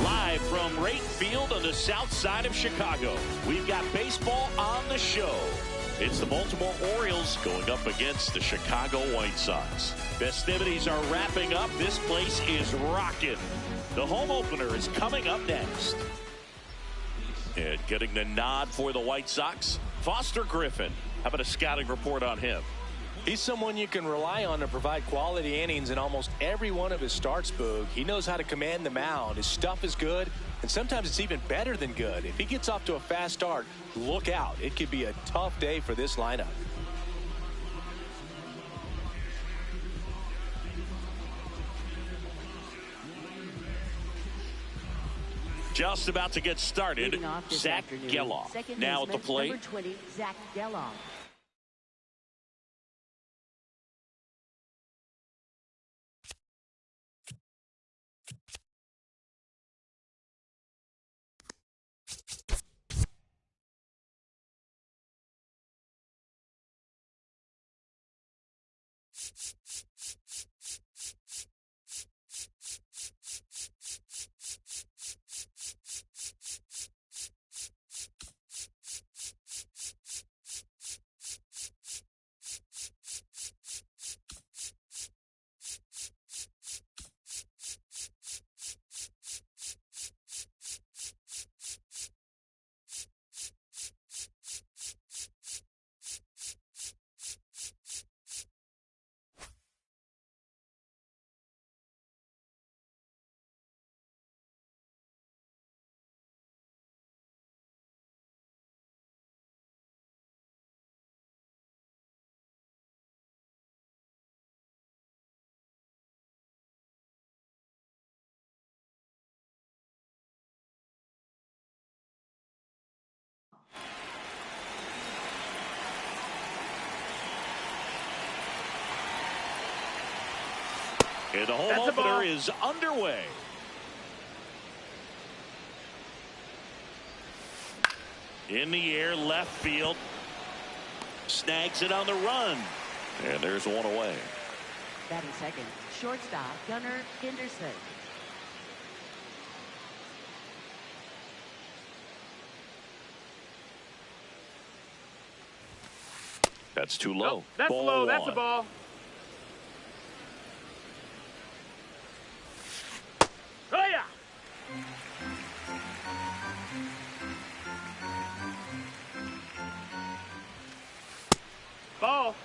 Live from Rate Field on the south side of Chicago, we've got baseball on the show. It's the Baltimore Orioles going up against the Chicago White Sox. Festivities are wrapping up. This place is rocking. The home opener is coming up next. And getting the nod for the White Sox, Foster Griffin. How about a scouting report on him? He's someone you can rely on to provide quality innings in almost every one of his starts, Boog. He knows how to command the mound. His stuff is good, and sometimes it's even better than good. If he gets off to a fast start, look out. It could be a tough day for this lineup. Just about to get started, Zach Geloff now at the plate. Number 20, Zach Geloff. And the home opener is underway. In the air, left field. Snags it on the run. And there's one away. Batting second, shortstop Gunnar Henderson. That's too low. Nope, that's ball low. one. That's a ball. Oh, yeah. Ball.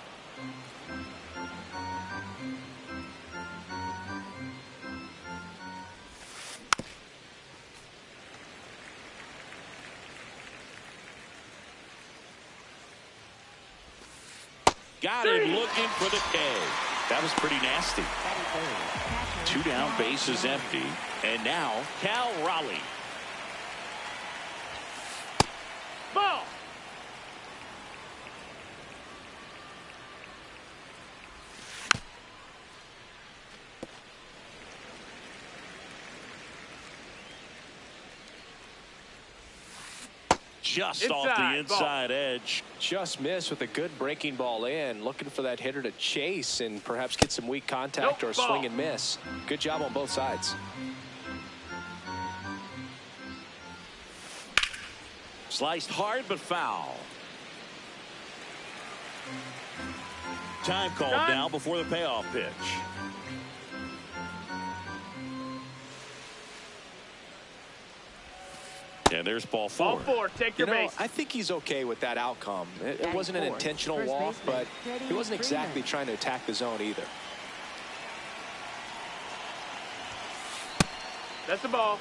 Got him looking for the K. That was pretty nasty. Two down, bases empty. And now, Cal Raleigh. Ball. Just off the inside edge. Just missed with a good breaking ball in. Looking for that hitter to chase and perhaps get some weak contact or a swing and miss. Good job on both sides. Sliced hard but foul. Time called now before the payoff pitch. And there's ball four. Ball four, take your base. I think he's okay with that outcome. It wasn't an intentional walk, but he wasn't exactly trying to attack the zone either. That's the ball.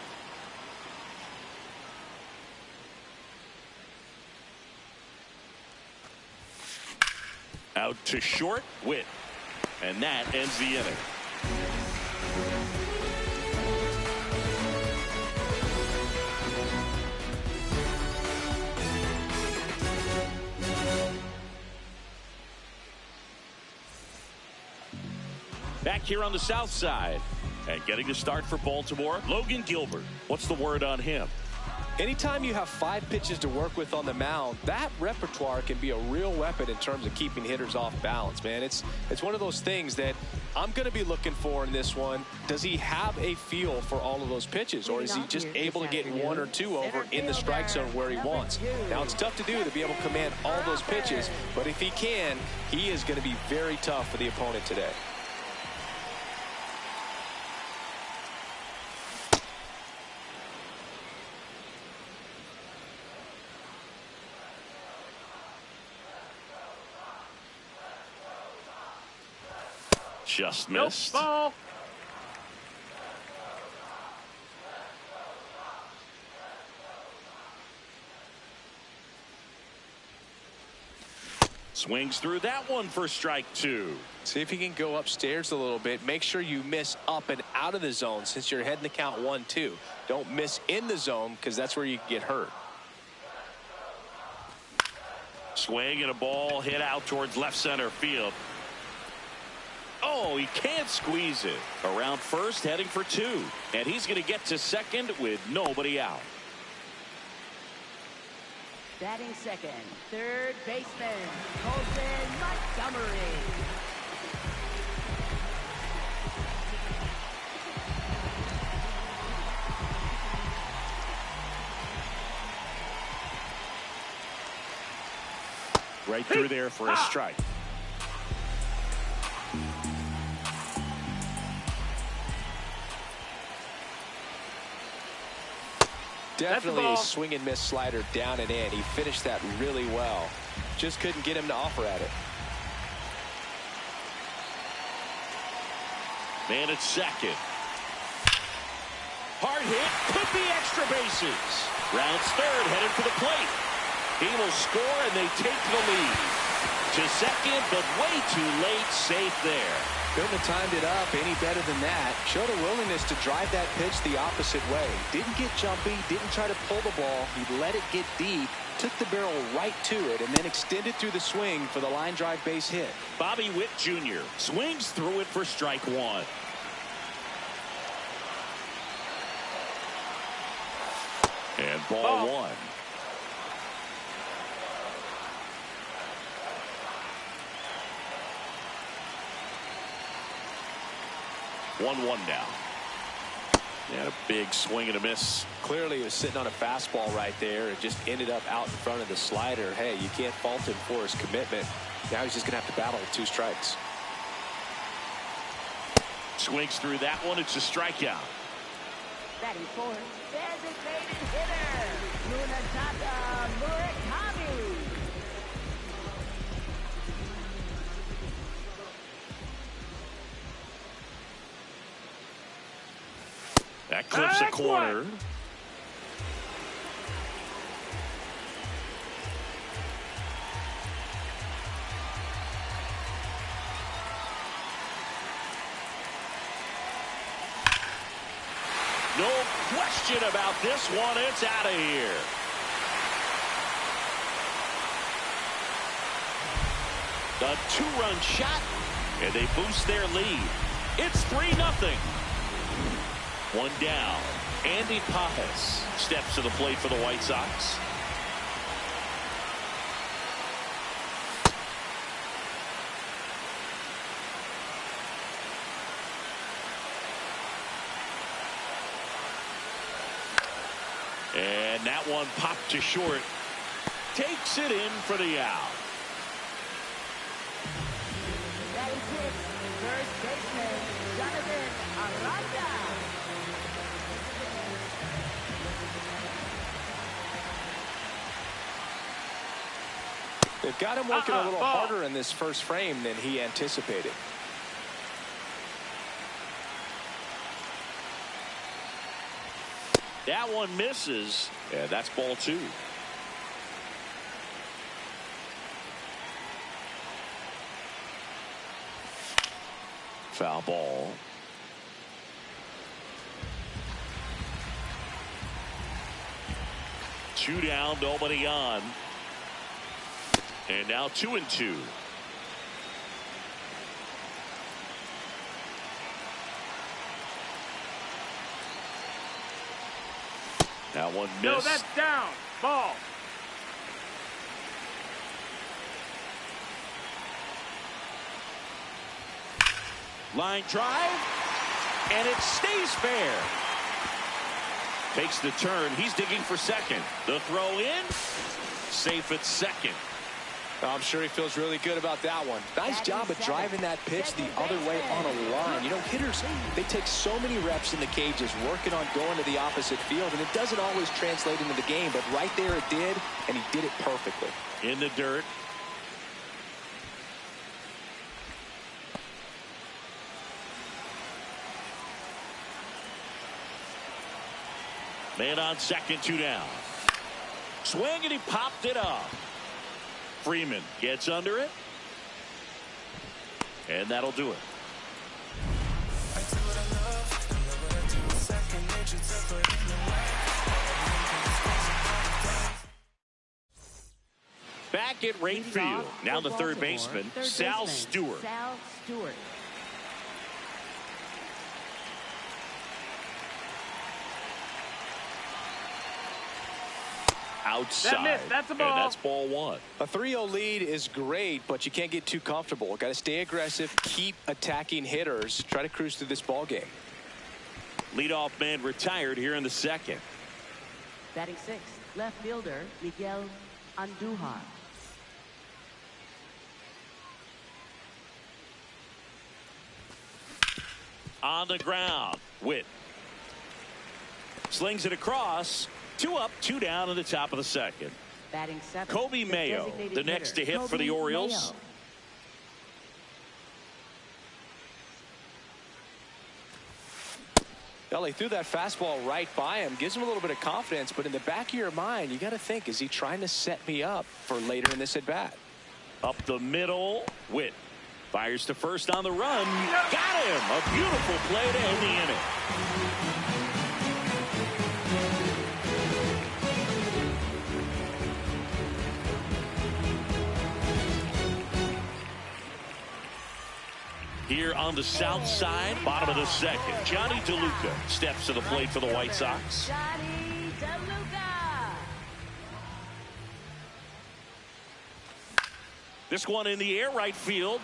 Out to short, Witt. And that ends the inning. Back here on the south side. And getting the start for Baltimore, Logan Gilbert. What's the word on him? Anytime you have 5 pitches to work with on the mound, that repertoire can be a real weapon in terms of keeping hitters off balance, man. It's one of those things that I'm going to be looking for in this one. Does he have a feel for all of those pitches, or is he just able to get 1 or 2 over in the strike zone where he wants? Now, it's tough to do to be able to command all those pitches, but if he can, he is going to be very tough for the opponent today. Just missed. Ball. Swings through that one for strike 2. See if you can go upstairs a little bit. Make sure you miss up and out of the zone since you're heading to count 1-2. Don't miss in the zone because that's where you can get hurt. Swing and a ball hit out towards left center field. Oh, he can't squeeze it. Around first, heading for 2. And he's going to get to second with nobody out. Batting second, third baseman, Colton Montgomery. Right through there for a strike. Definitely a swing and miss slider down and in. He finished that really well. Just couldn't get him to offer at it. Man at second. Hard hit. Could be extra bases. Rounds third, headed for the plate. He will score and they take the lead. To second, but way too late. Safe there. Couldn't have timed it up any better than that. Showed a willingness to drive that pitch the opposite way. Didn't get jumpy, didn't try to pull the ball. He let it get deep, took the barrel right to it, and then extended through the swing for the line drive base hit. Bobby Witt Jr. swings through it for strike 1. And ball 1. One now. And a big swing and a miss. Clearly, he was sitting on a fastball right there. It just ended up out in front of the slider. Hey, you can't fault him for his commitment. Now he's just going to have to battle with 2 strikes. Swings through that one. It's a strikeout. Batting fourth, designated hitter, Munataka Murakami. That clips a corner. No question about this one. It's out of here. The two-run shot, and they boost their lead. It's 3-0. One down. Andy Pajes steps to the plate for the White Sox. And that one popped to short. Takes it in for the out. That is it. First baseman, Jonathan Aranda. They've got him working a little harder in this first frame than he anticipated. That one misses, and that's ball 2. Foul ball. Two down, nobody on. And now 2-2. That one missed. No, that's down. Ball. Line drive, and it stays fair. Takes the turn. He's digging for second. The throw in, safe at second. I'm sure he feels really good about that one. Nice job of driving that pitch the other way on a line. You know, hitters, they take so many reps in the cages working on going to the opposite field, and it doesn't always translate into the game, but right there it did, and he did it perfectly. In the dirt. Man on second, 2 down. Swing, and he popped it up. Freeman gets under it. And that'll do it. Back at right field. Now the third baseman, Sal Stewart. Sal Stewart. Outside. That missed. That's a ball. And that's ball 1. A 3-0 lead is great, but you can't get too comfortable. Got to stay aggressive, keep attacking hitters, try to cruise through this ball game. Leadoff man retired here in the second. Batting 6th, left fielder Miguel Andujar. On the ground, Witt slings it across. 2 up, 2 down in the top of the second. Batting 7th, Kobe Mayo, the next to hit for the Orioles. Well, he threw that fastball right by him, gives him a little bit of confidence, but in the back of your mind, you got to think, is he trying to set me up for later in this at-bat? Up the middle, Witt fires to first on the run. Got him! A beautiful play to end the inning. Here on the south side, bottom of the second, Johnny DeLuca steps to the plate for the White Sox. Johnny DeLuca. This one in the air, right field.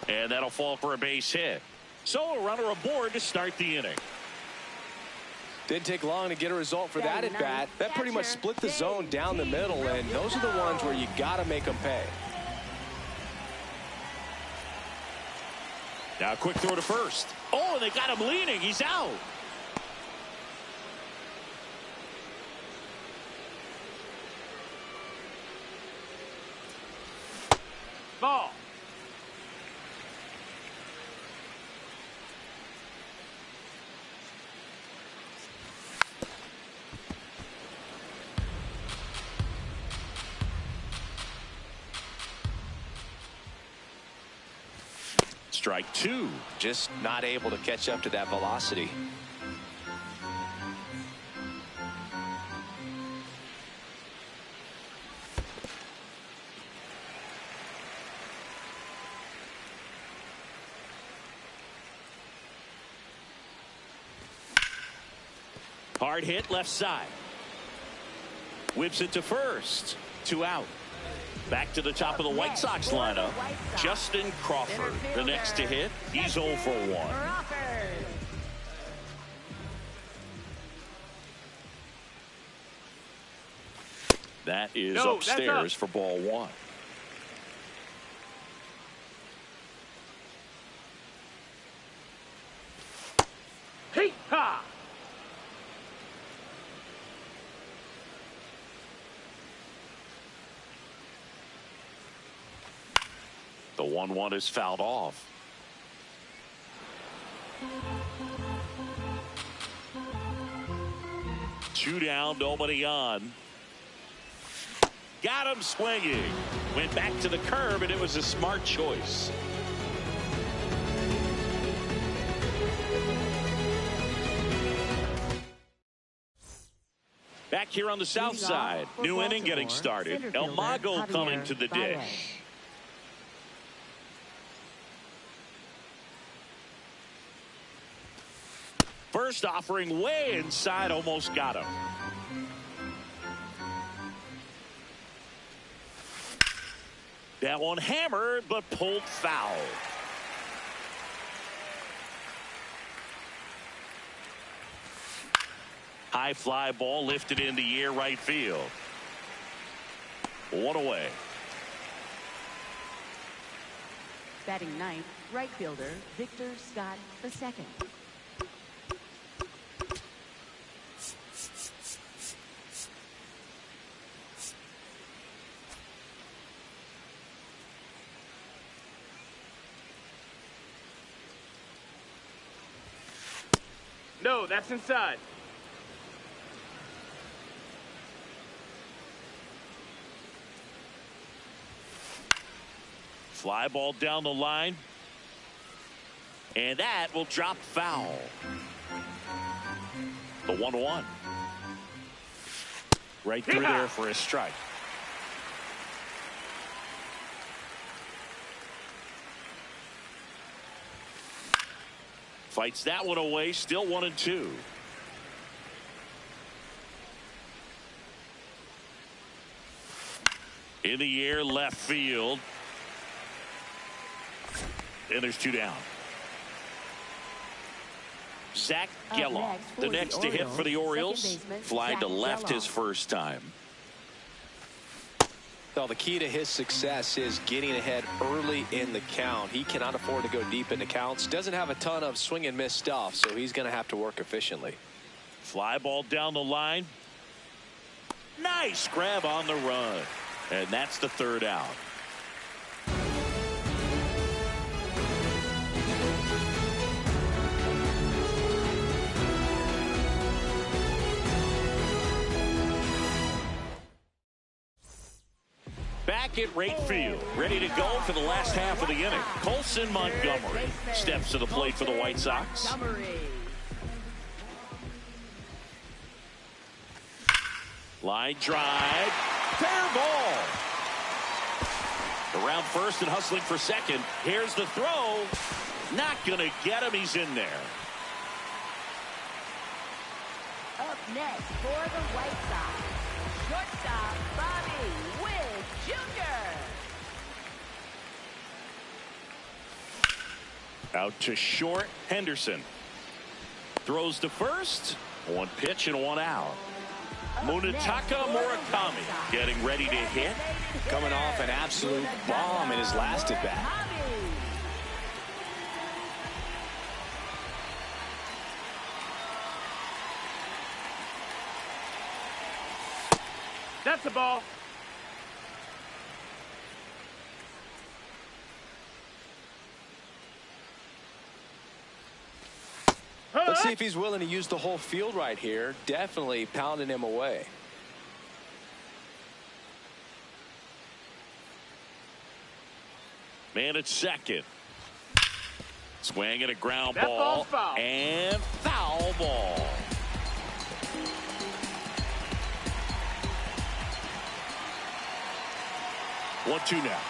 And that'll fall for a base hit. So a runner aboard to start the inning. Didn't take long to get a result for that at-bat. That pretty much split the zone down the middle, and those are the ones where you got to make them pay. Now a quick throw to first. Oh, and they got him leaning. He's out. Ball. Strike 2. Just not able to catch up to that velocity. Hard hit left side. Whips it to first. 2 out. Back to the top of the White Sox lineup. Justin Crawford, the next to hit. He's 0 for 1. That is upstairs for ball 1. Hey, ha! The 1-1 is fouled off. Two down, nobody on. Got him swinging. Went back to the curb, and it was a smart choice. Back here on the south side. New inning getting started. El Mago coming to the dish. First offering way inside, almost got him. That one hammered, but pulled foul. High fly ball lifted in the air, right field. 1 away. Batting ninth, right fielder Victor Scott II. No, that's inside. Fly ball down the line. And that will drop foul. The 1-1. Right through there for a strike. Fights that one away, still 1-2. In the air, left field. And there's 2 down. Zach Geloff, the next to hit for the Orioles. Fly to left his first time. Well, the key to his success is getting ahead early in the count. He cannot afford to go deep into counts. Doesn't have a ton of swing and miss stuff, so he's going to have to work efficiently. Fly ball down the line. Nice grab on the run. And that's the 3rd out. Back at right field, ready to go for the last half of the inning. Colson Montgomery steps to the plate for the White Sox. Line drive, fair ball. Around first and hustling for second. Here's the throw. Not going to get him. He's in there. Up next for the White Sox, shortstop Bobby Witt Jr. Out to short, Henderson. Throws to first. 1 pitch and 1 out. Munetaka Murakami getting ready to hit. Coming off an absolute bomb in his last at bat. That's the ball. Let's see if he's willing to use the whole field right here. Definitely pounding him away. Man at second. Swinging a ground That ball. ball's foul. And foul ball. One, 2 now.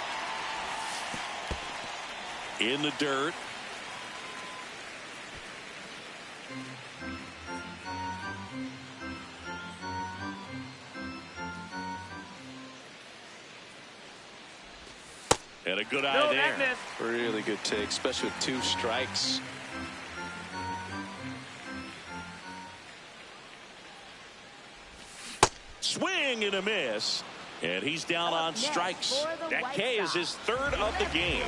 In the dirt. And a good eye No, there. that missed. Really good take, especially with 2 strikes. Swing and a miss. And he's down on strikes. That K is his 3rd of the game.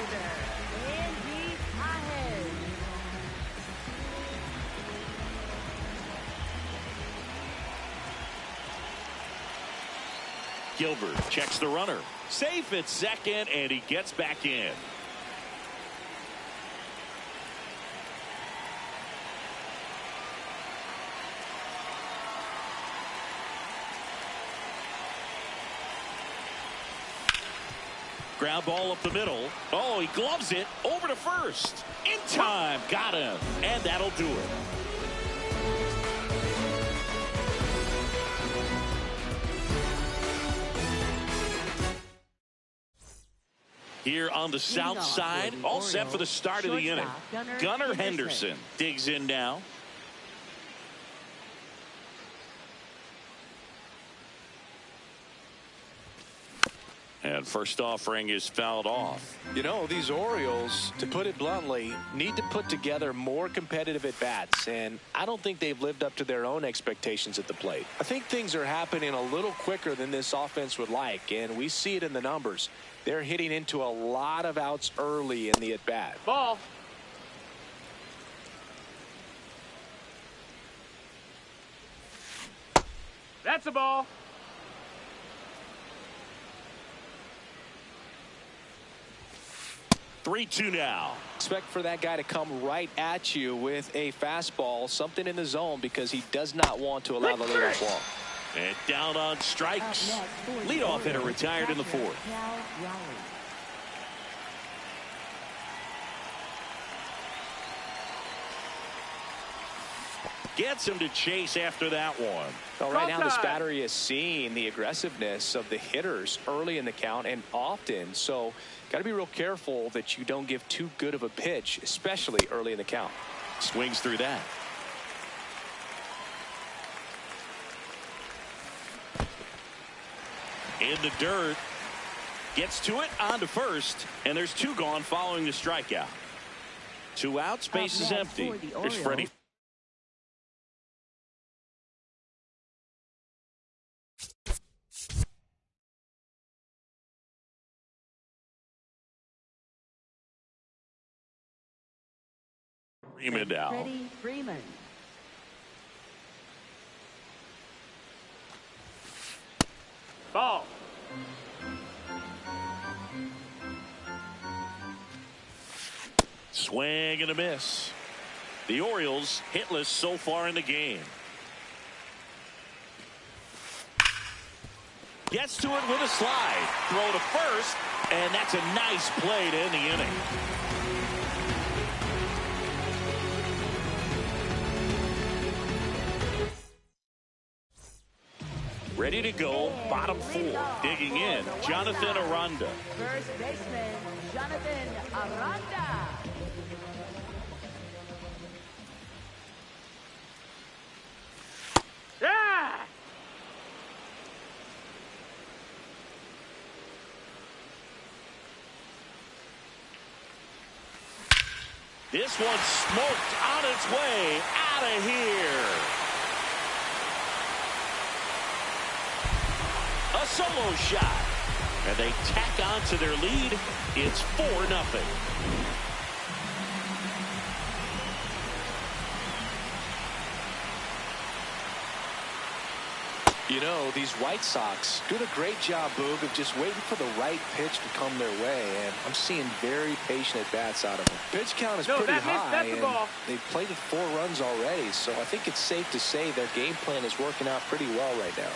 Gilbert checks the runner. Safe at second, and he gets back in. Ground ball up the middle. Oh, he gloves it over to first. In time. Got him. And that'll do it. Here on the south side, all set for the start of the inning. Gunnar Henderson digs in now. And first offering is fouled off. You know, these Orioles, to put it bluntly, need to put together more competitive at-bats, and I don't think they've lived up to their own expectations at the plate. I think things are happening a little quicker than this offense would like, and we see it in the numbers. They're hitting into a lot of outs early in the at-bat. Ball. That's a ball. Three-two now. Expect for that guy to come right at you with a fastball, something in the zone, because he does not want to allow the leadoff walk. And down on strikes. Leadoff hitter retired in the 4th. Gets him to chase after that one. Well, right now this battery is seeing the aggressiveness of the hitters early in the count and often, so got to be real careful that you don't give too good of a pitch, especially early in the count. Swings through that. In the dirt. Gets to it on to first, and there's 2 gone following the strikeout. 2 outs, base is empty. Here's Freddie. Freeman now. Freddie Freeman. Ball. Swing and a miss. The Orioles hitless so far in the game. Gets to it with a slide. Throw to first, and that's a nice play to end the inning. Ready to go, bottom 4. Digging in, Jonathan Aranda. First baseman, Jonathan Aranda. Yeah! This one's smoked on its way out of here. A solo shot. And they tack on to their lead. It's 4-0. You know, these White Sox doing a great job, Boog, of just waiting for the right pitch to come their way, and I'm seeing very patient at-bats out of them. Pitch count is pretty high, and they've played with 4 runs already, so I think it's safe to say their game plan is working out pretty well right now.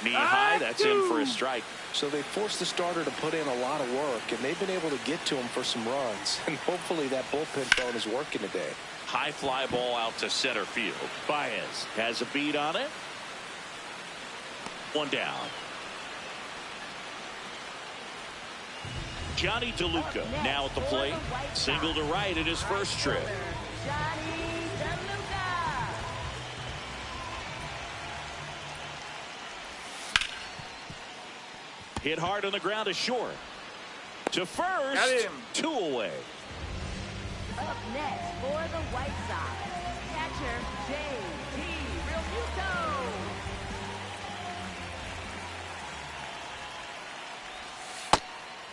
Knee high, that's in for a strike. So they forced the starter to put in a lot of work, and they've been able to get to him for some runs, and hopefully that bullpen phone is working today. High fly ball out to center field. Baez has a beat on it. 1 down. Johnny DeLuca now at the plate. Single to right in his first trip. Johnny DeLuca. Hit hard on the ground to short. To first. Got him. 2 away. Up next for the White Sox, catcher J.D. Realmuto.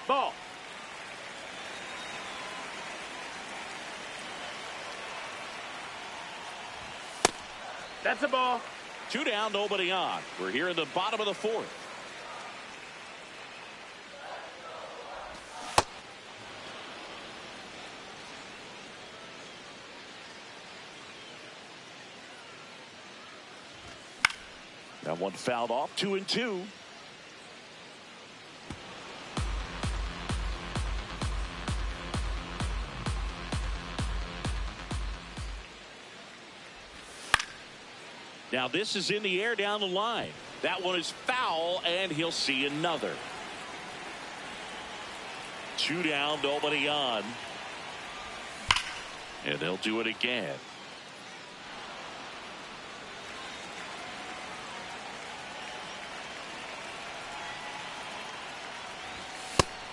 Ball. That's a ball. 2 down, nobody on. We're here in the bottom of the 4th. That one fouled off. 2-2. Now this is in the air down the line. That one is foul, and he'll see another. 2 down, nobody on. And they'll do it again.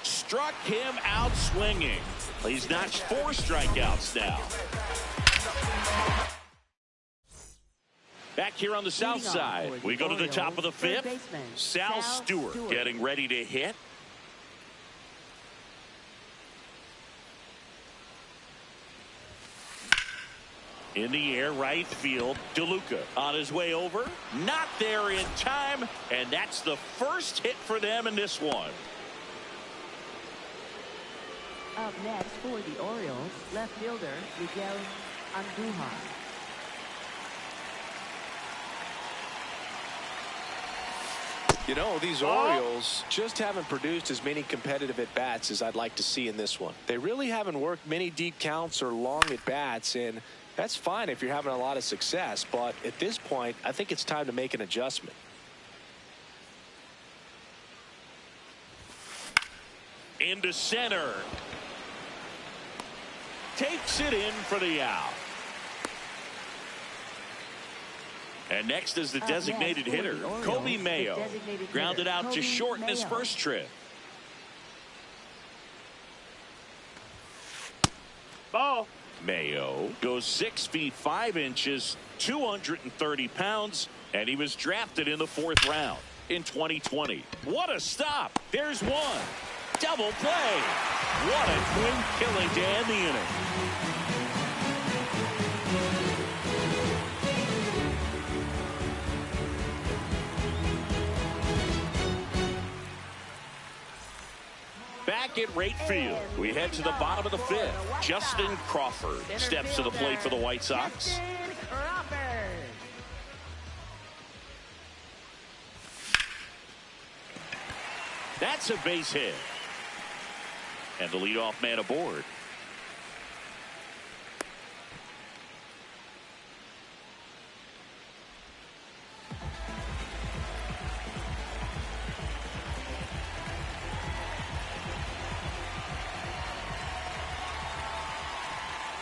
Struck him out swinging. He's notched 4 strikeouts now. Back here on the south side, we go to the top of the 5th. Sal Stewart getting ready to hit. In the air, right field. DeLuca on his way over. Not there in time, and that's the first hit for them in this one. Up next for the Orioles, left fielder Miguel Andujar. You know, these Orioles just haven't produced as many competitive at-bats as I'd like to see in this one. They really haven't worked many deep counts or long at-bats, and that's fine if you're having a lot of success. But at this point, I think it's time to make an adjustment. Into center. Takes it in for the out. And next is the designated hitter, Kobe Mayo. Grounded out to short in his first trip. Ball. Mayo goes 6 feet 5 inches, 230 pounds, and he was drafted in the 4th round in 2020. What a stop. There's one. Double play. What a quick killing to end the inning. Back at right field, we head to the bottom of the 5th. Justin Crawford steps to the plate for the White Sox. That's a base hit. And the leadoff man aboard.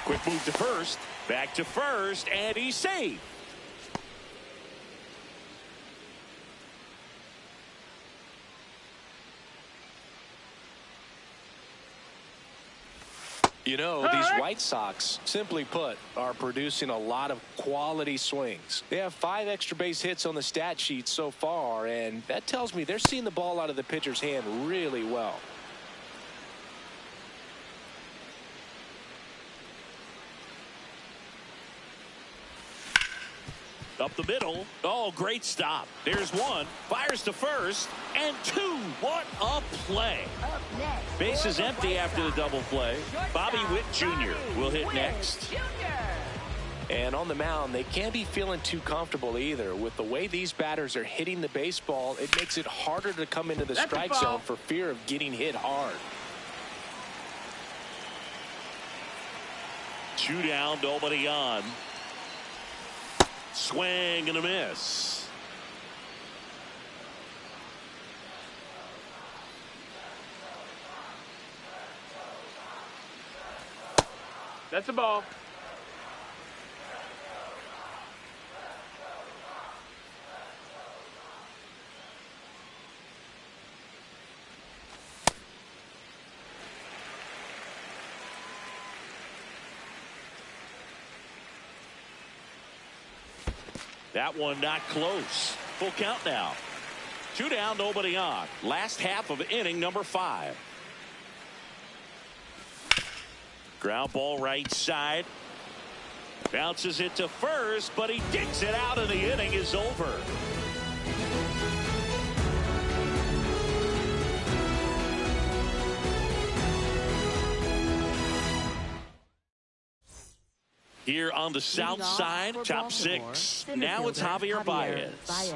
Quick move to first. Back to first, and he's safe. You know, these White Sox, simply put, are producing a lot of quality swings. They have 5 extra base hits on the stat sheet so far, and that tells me they're seeing the ball out of the pitcher's hand really well. Up the middle. Oh, great stop. There's one. Fires to first. And 2. What a play. Base is empty after the double play. Bobby Witt Jr. will hit next. And on the mound, they can't be feeling too comfortable either. With the way these batters are hitting the baseball, it makes it harder to come into the strike zone for fear of getting hit hard. 2 down, nobody on. Swing and a miss. That's a ball. That one not close. Full count now. 2 down, nobody on. Last half of inning number 5. Ground ball right side. Bounces it to first, but he digs it out and the inning is over. Here on the south side, top 6. Now it's Javier Baez.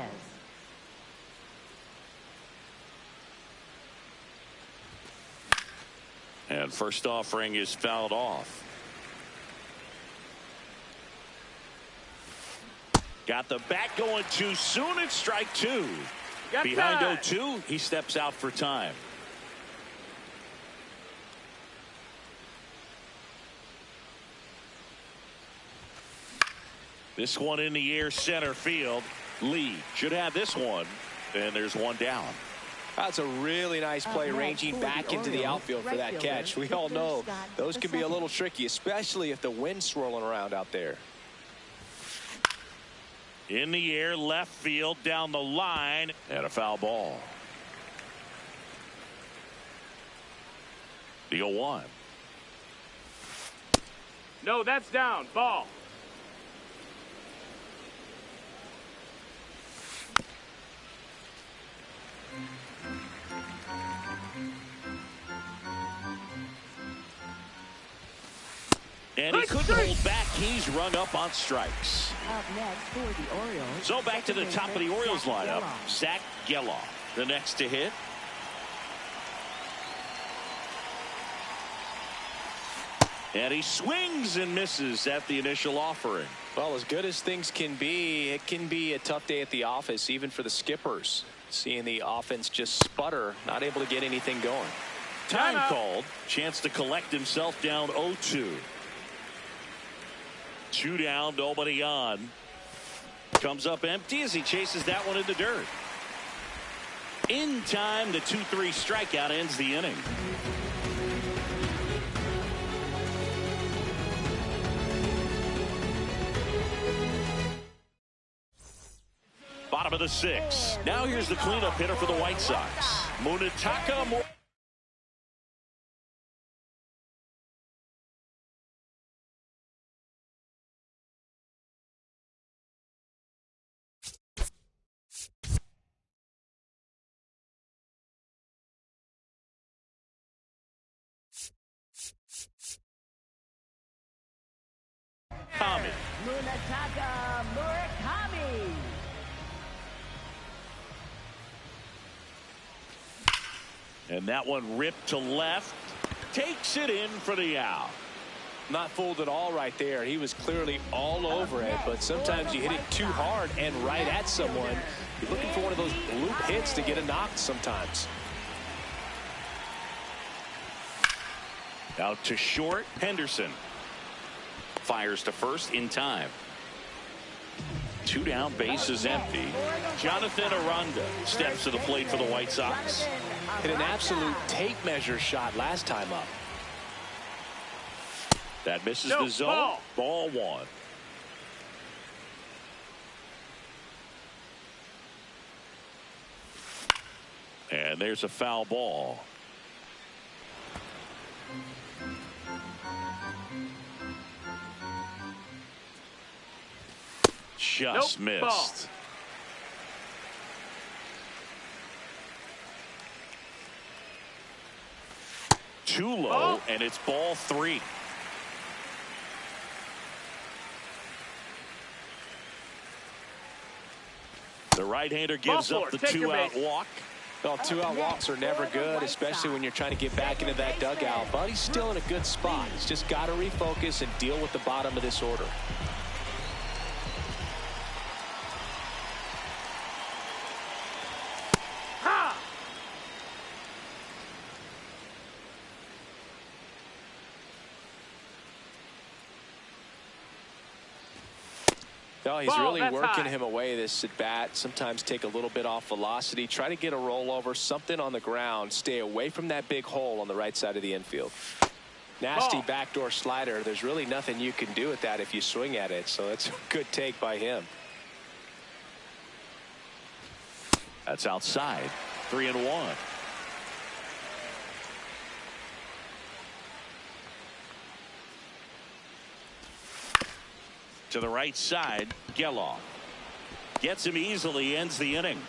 And first offering is fouled off. Got the bat going too soon. It's strike 2. Behind 0-2, he steps out for time. This one in the air, center field. Lee should have this one. And there's one down. That's a really nice play, ranging back into the outfield for that catch. We all know those can be a little tricky, especially if the wind's swirling around out there. In the air, left field, down the line, and a foul ball. The 0-1. No, that's down. Ball. And he couldn't hold back. He's rung up on strikes. Up next for the Orioles. So back to the top of the Orioles lineup. Zach Geloff, the next to hit. And he swings and misses at the initial offering. Well, as good as things can be, it can be a tough day at the office, even for the skippers. Seeing the offense just sputter, not able to get anything going. Time called. Chance to collect himself down 0-2. 2 down, nobody on. Comes up empty as he chases that one in the dirt. In time, the 2-3 strikeout ends the inning. Bottom of the 6th. Now here's the cleanup hitter for the White Sox. Munetaka. Munetaka Murakami. And that one ripped to left. Takes it in for the out. Not fooled at all right there. He was clearly all over it, but sometimes you hit it too hard and right at someone. You're looking for one of those bloop hits to get a knock sometimes. Out to short. Henderson fires to first in time. 2 down, base is empty. Jonathan Aranda steps to the plate for the White Sox. Hit an absolute tape measure shot last time up. That misses the zone. Ball 1. And there's a foul ball. Just missed. Ball. Too low, and it's ball 3. The right-hander gives up the 2-out walk. Well, 2-out walks are never good, especially when you're trying to get back into that dugout. But he's still in a good spot. He's just got to refocus and deal with the bottom of this order. No, he's really working him away this at bat. Sometimes take a little bit off velocity. Try to get a rollover, something on the ground. Stay away from that big hole on the right side of the infield. Nasty backdoor slider. There's really nothing you can do with that if you swing at it. So that's a good take by him. That's outside. 3-1. To the right side, Geloff. Gets him easily, ends the inning.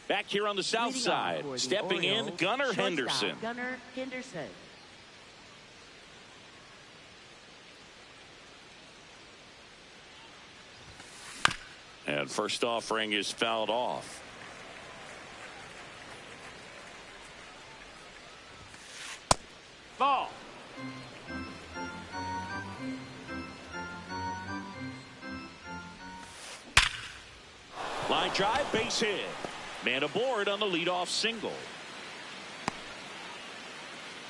Back here on the south side, stepping in, Gunnar Henderson. Gunnar Henderson. And first offering is fouled off. Ball. Line drive, base hit. Man aboard on the leadoff single.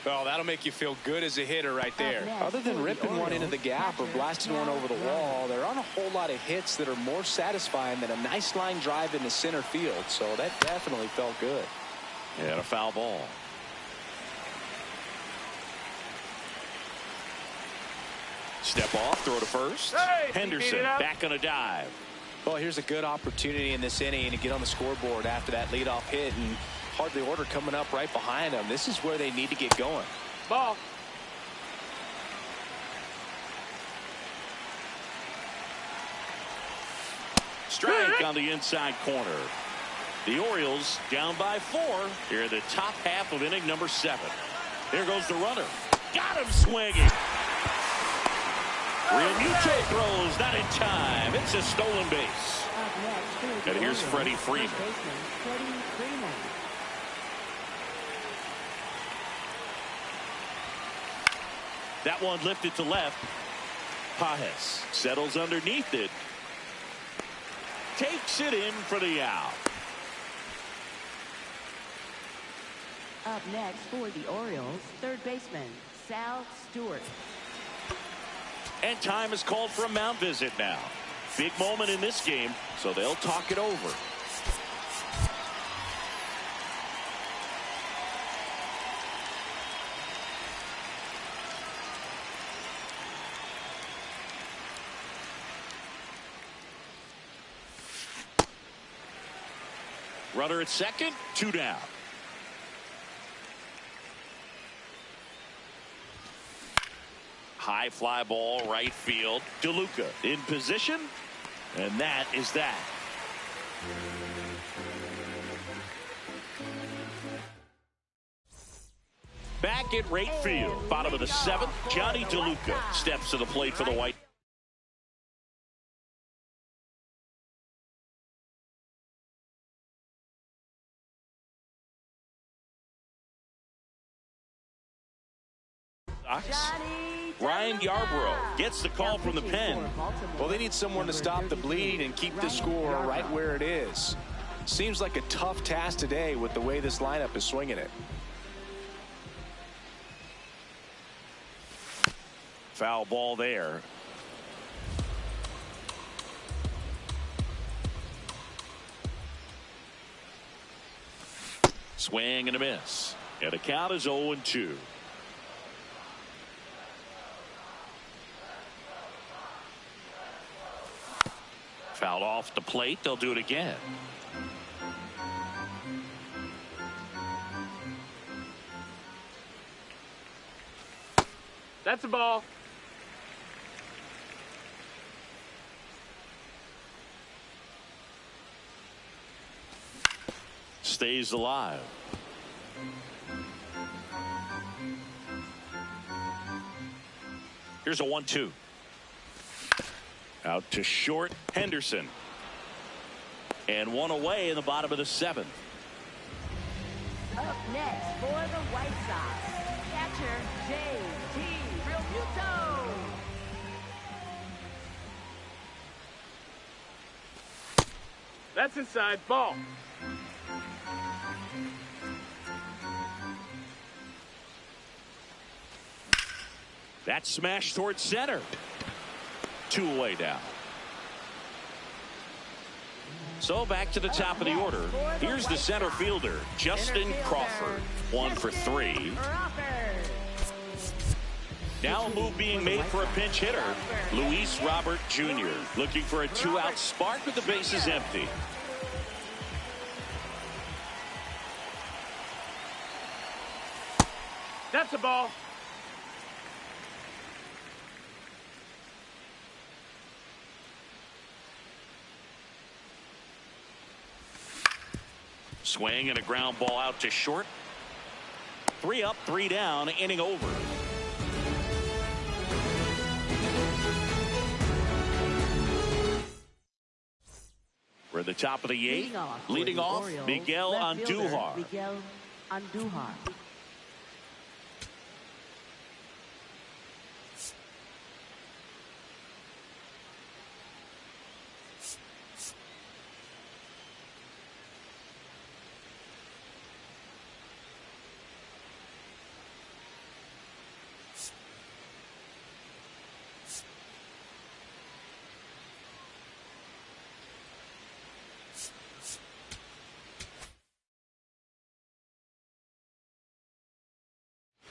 Well, that'll make you feel good as a hitter right there. Other than ripping one into the gap or blasting one over the wall, there aren't a whole lot of hits that are more satisfying than a nice line drive into center field. So that definitely felt good. And a foul ball. Step off, throw to first. Hey, Henderson back on a dive. Well, here's a good opportunity in this inning to get on the scoreboard after that leadoff hit, and hardly order coming up right behind them. This is where they need to get going. Ball. Strike on the inside corner. The Orioles down by 4 here in the top half of inning number 7. There goes the runner. Got him swinging. Realmuto throws, not in time. It's a stolen base. And here's Freddie Freeman. That one lifted to left. Pages settles underneath it. Takes it in for the out. Up next for the Orioles, third baseman Sal Stewart. And time is called for a mound visit now. Big moment in this game, so they'll talk it over. Runner at second, 2 down. High fly ball, right field. DeLuca in position, and that is that. Back at right field, bottom of the 7th, Johnny DeLuca steps to the plate for the White Sox. Ryan Yarbrough gets the call from the pen. Well, they need someone to stop the bleed and keep the score right where it is. Seems like a tough task today with the way this lineup is swinging it. Foul ball there. Swing and a miss. And the count is 0-2. Fouled off the plate. They'll do it again. That's a ball. Stays alive. Here's a 1-2. Out to short, Henderson. And one away in the bottom of the 7th. Up next for the White Sox, catcher J.T. Realmuto. That's inside. Ball. That smash towards center. 2 away now. So back to the top of the order. Here's the center fielder, Justin Crawford. 1 for 3. Crawford. Now a move being made for a pinch hitter, Luis Robert Jr. looking for a two-out spark with the bases empty. That's a ball. Swing and a ground ball out to short. 3 up, 3 down, inning over. We're at the top of the 8th. Leading off, Miguel Andujar. Miguel Andujar.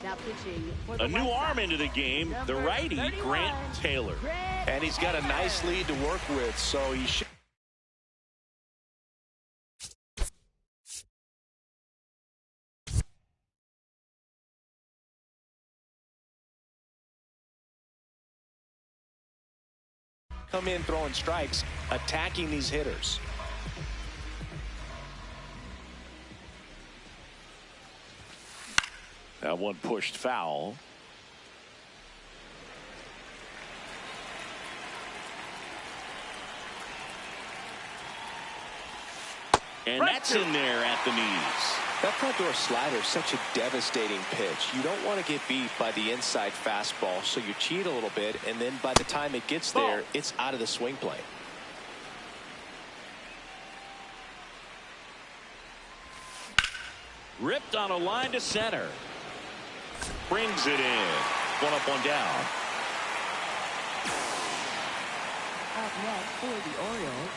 Now pitching for the A new White arm Sox. into the game, the righty, 31, Grant Taylor. Grant And he's got a Taylor. nice lead to work with, so he should. Come in throwing strikes, attacking these hitters. That one pushed foul. And that's in there at the knees. That front door slider is such a devastating pitch. You don't want to get beat by the inside fastball, so you cheat a little bit, and then by the time it gets there, it's out of the swing plane. Ripped on a line to center. Brings it in. 1 up, 1 down. Up next for the Orioles.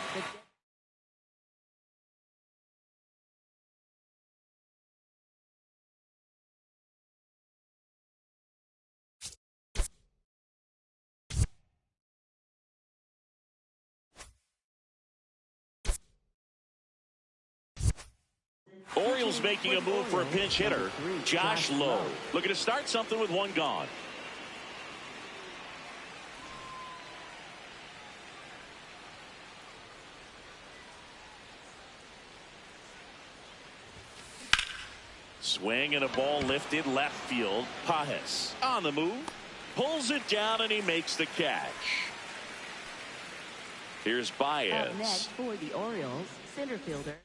Orioles making a move for a pinch hitter, Josh Lowe. Looking to start something with 1 gone. Swing and a ball lifted left field. Pajes on the move. Pulls it down and he makes the catch. Here's Up Baez. next for the Orioles, center fielder.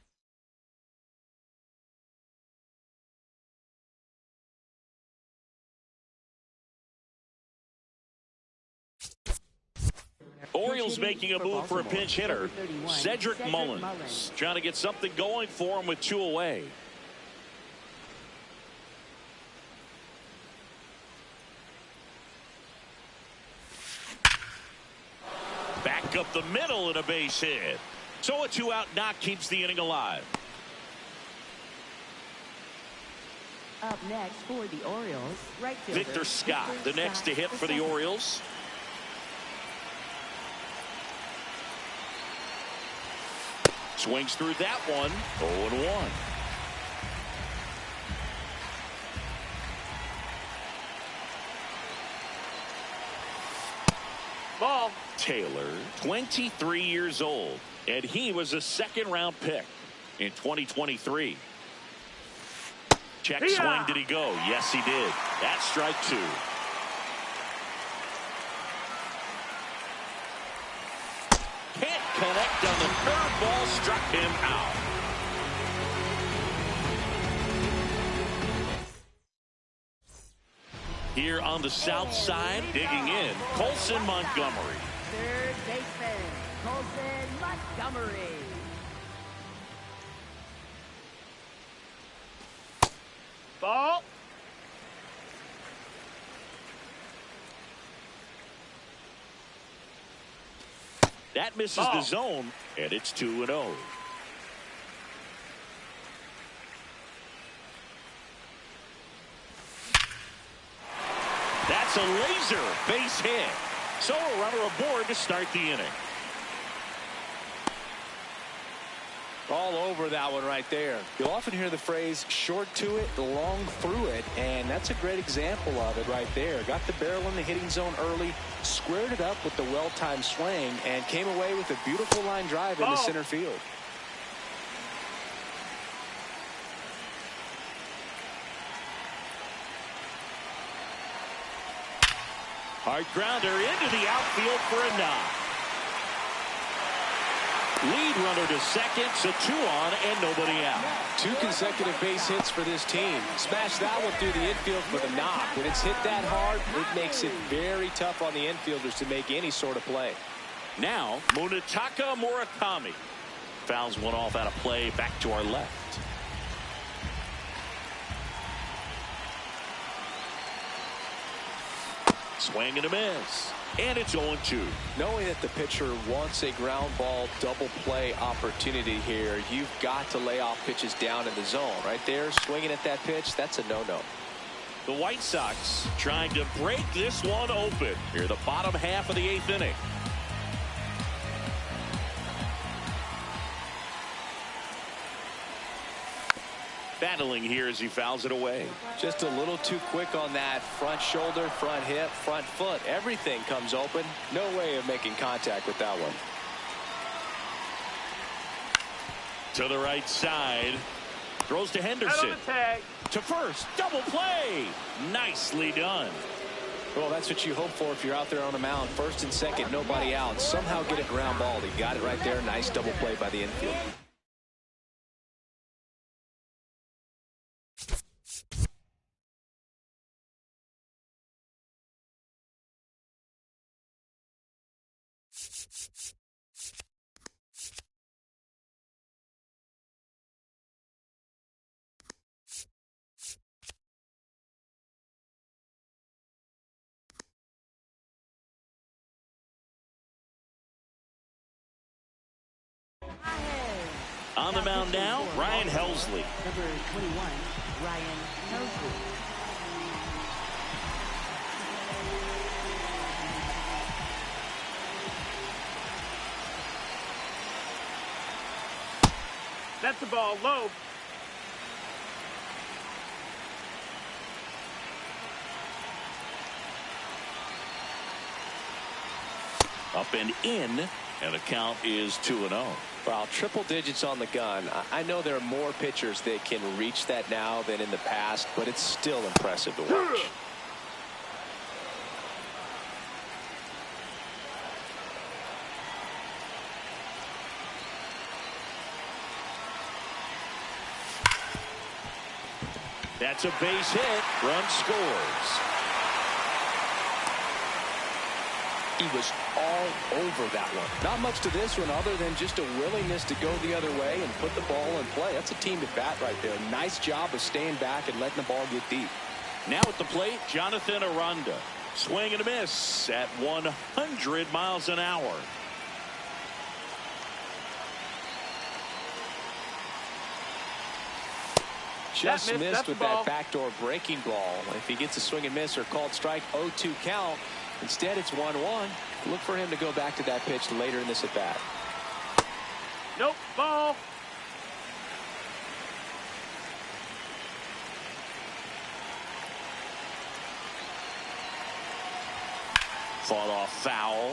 Orioles making a move for a pinch hitter, Cedric Mullins. Trying to get something going for him with 2 away. Back up the middle and a base hit. So a 2-out knock keeps the inning alive. Up next for the Orioles, right fielder Victor Scott, Victor the next Scott, to hit the for the second. Orioles. Swings through that one. 0-1. Ball. Taylor, 23 years old, and he was a 2nd-round pick in 2023. Check swing. Did he go? Yes, he did. That's strike 2. Can't connect on the 3rd ball. Struck him out. Here on the south side, digging in, Colson Montgomery. Third baseman, Colson Montgomery. Ball. That misses the zone, and it's 2-0. That's a laser base hit. So a runner aboard to start the inning. All over that one right there. You'll often hear the phrase short to it, long through it, and that's a great example of it right there. Got the barrel in the hitting zone early, squared it up with the well-timed swing, and came away with a beautiful line drive into center field. Hard grounder into the outfield for a knock. Lead runner to second, so 2 on and nobody out. 2 consecutive base hits for this team. Smash that one through the infield for the knock. When it's hit that hard, it makes it very tough on the infielders to make any sort of play. Now, Munetaka Murakami fouls one off out of play back to our left. Swing and a miss. And it's 0-2. Knowing that the pitcher wants a ground ball double play opportunity here, you've got to lay off pitches down in the zone. Right there, swinging at that pitch, that's a no-no. The White Sox trying to break this one open here, the bottom half of the 8th inning. Battling here as he fouls it away. Just a little too quick on that front shoulder, front hip, front foot. Everything comes open. No way of making contact with that one. To the right side. Throws to Henderson. To first. Double play. Nicely done. Well, that's what you hope for if you're out there on the mound. First and second, nobody out. Somehow get a ground ball. He got it right there. Nice double play by the infield. On the mound now, Ryan Helsley. Number 21, Ryan Helsley. That's the ball low. Up and in, and the count is 2-0. Wow, triple digits on the gun. I know there are more pitchers that can reach that now than in the past, but it's still impressive to watch. That's a base hit. Run scores. He was all over that one. Not much to this one other than just a willingness to go the other way and put the ball in play. That's a team at bat right there. Nice job of staying back and letting the ball get deep. Now at the plate, Jonathan Aranda. Swing and a miss at 100 miles an hour. Just missed with that backdoor breaking ball. If he gets a swing and miss or called strike, 0-2 count. Instead, it's 1-1. Look for him to go back to that pitch later in this at bat. Nope, ball. Fought off foul.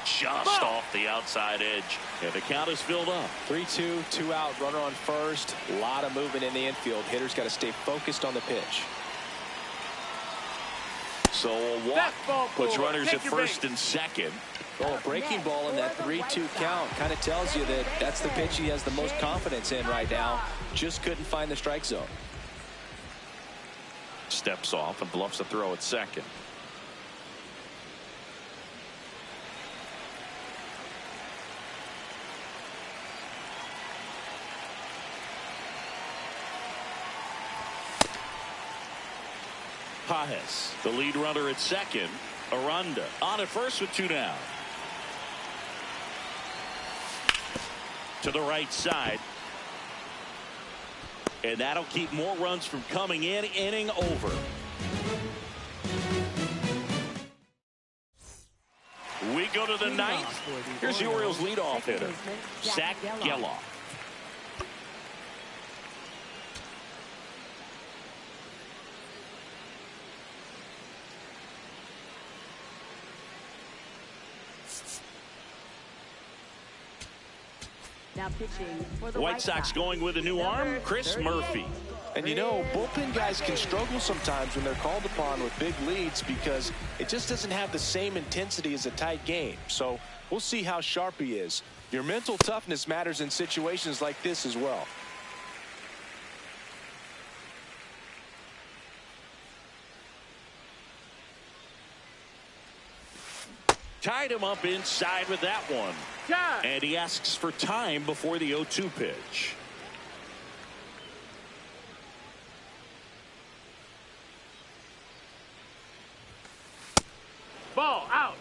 Just off the outside edge. And the count is filled up. 3-2, 2 out, runner on first. A lot of movement in the infield. Hitters got to stay focused on the pitch. So a walk puts runners at first and second. Well, a breaking ball in that 3-2 count kind of tells you that that's the pitch he has the most confidence in right now. Just couldn't find the strike zone. Steps off and bluffs a throw at second. The lead runner at second. Aranda on at first with 2 down. to the right side. And that'll keep more runs from coming in. Inning over. We go to the ninth. Here's the Orioles leadoff hitter, Zach Geloff. Now pitching for the White Sox going with a new arm, Chris Murphy. And you know, bullpen guys can struggle sometimes when they're called upon with big leads because it just doesn't have the same intensity as a tight game. So we'll see how sharp he is. Your mental toughness matters in situations like this as well. Tied him up inside with that one. Yeah. And he asks for time before the 0-2 pitch. Ball out.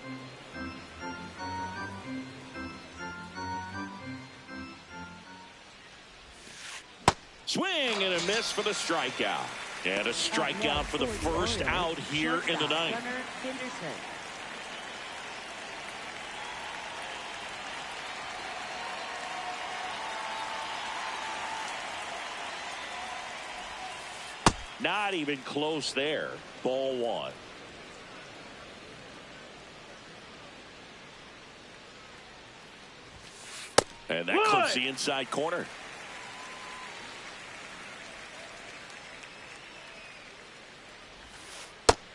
Swing and a miss for the strikeout. And a strikeout for the first out here in the ninth. Not even close there. Ball one. And that clips the inside corner.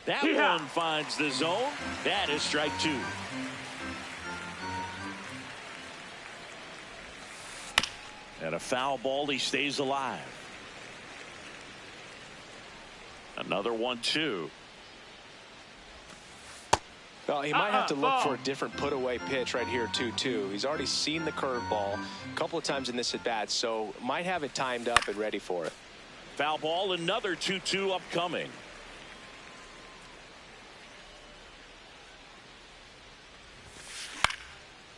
That one finds the zone. That is strike two. And a foul ball. He stays alive. Another 1-2. Well, he might have to look for a different put-away pitch right here, 2-2. He's already seen the curveball a couple of times in this at-bat, so might have it timed up and ready for it. Foul ball, another 2-2 upcoming.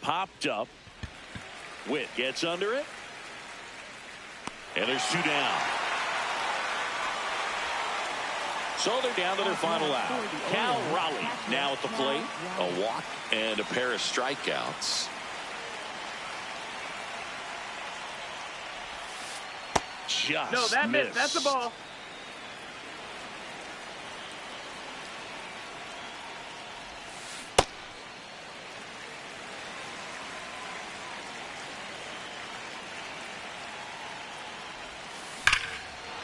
Popped up. Witt gets under it. And there's two down. So they're down to their final out. Cal Raleigh now at the plate. A walk and a pair of strikeouts. Just no, that missed. That's the ball.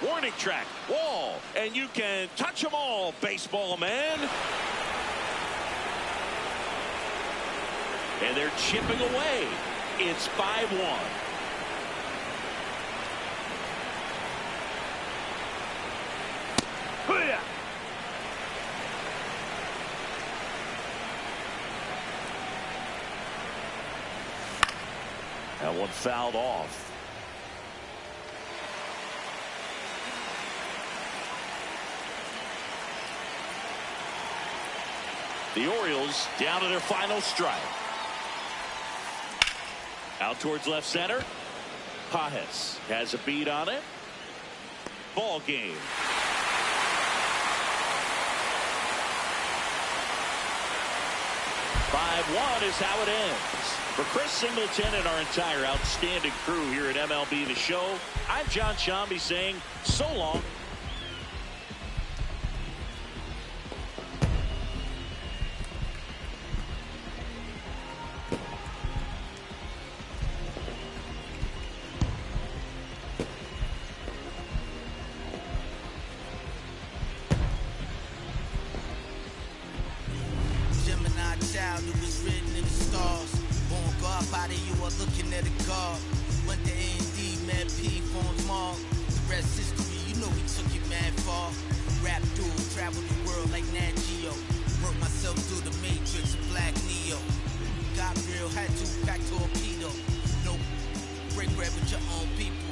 Warning track, wall, and you can touch them all, baseball man. And they're chipping away. It's 5-1. That one fouled off. The Orioles down to their final strike. Out towards left center. Pajes has a beat on it. Ball game. (5-1) is how it ends. For Chris Singleton and our entire outstanding crew here at MLB The Show, I'm John Shambi saying so long. Looking at a guard, went to A&D, Mad P, formed Mall. The rest history, you know we took it mad far. Rap dude, traveled the world like Nat Geo. Worked myself through the Matrix, Black Neo. Got real, had to pack torpedo. No break bread with your own people.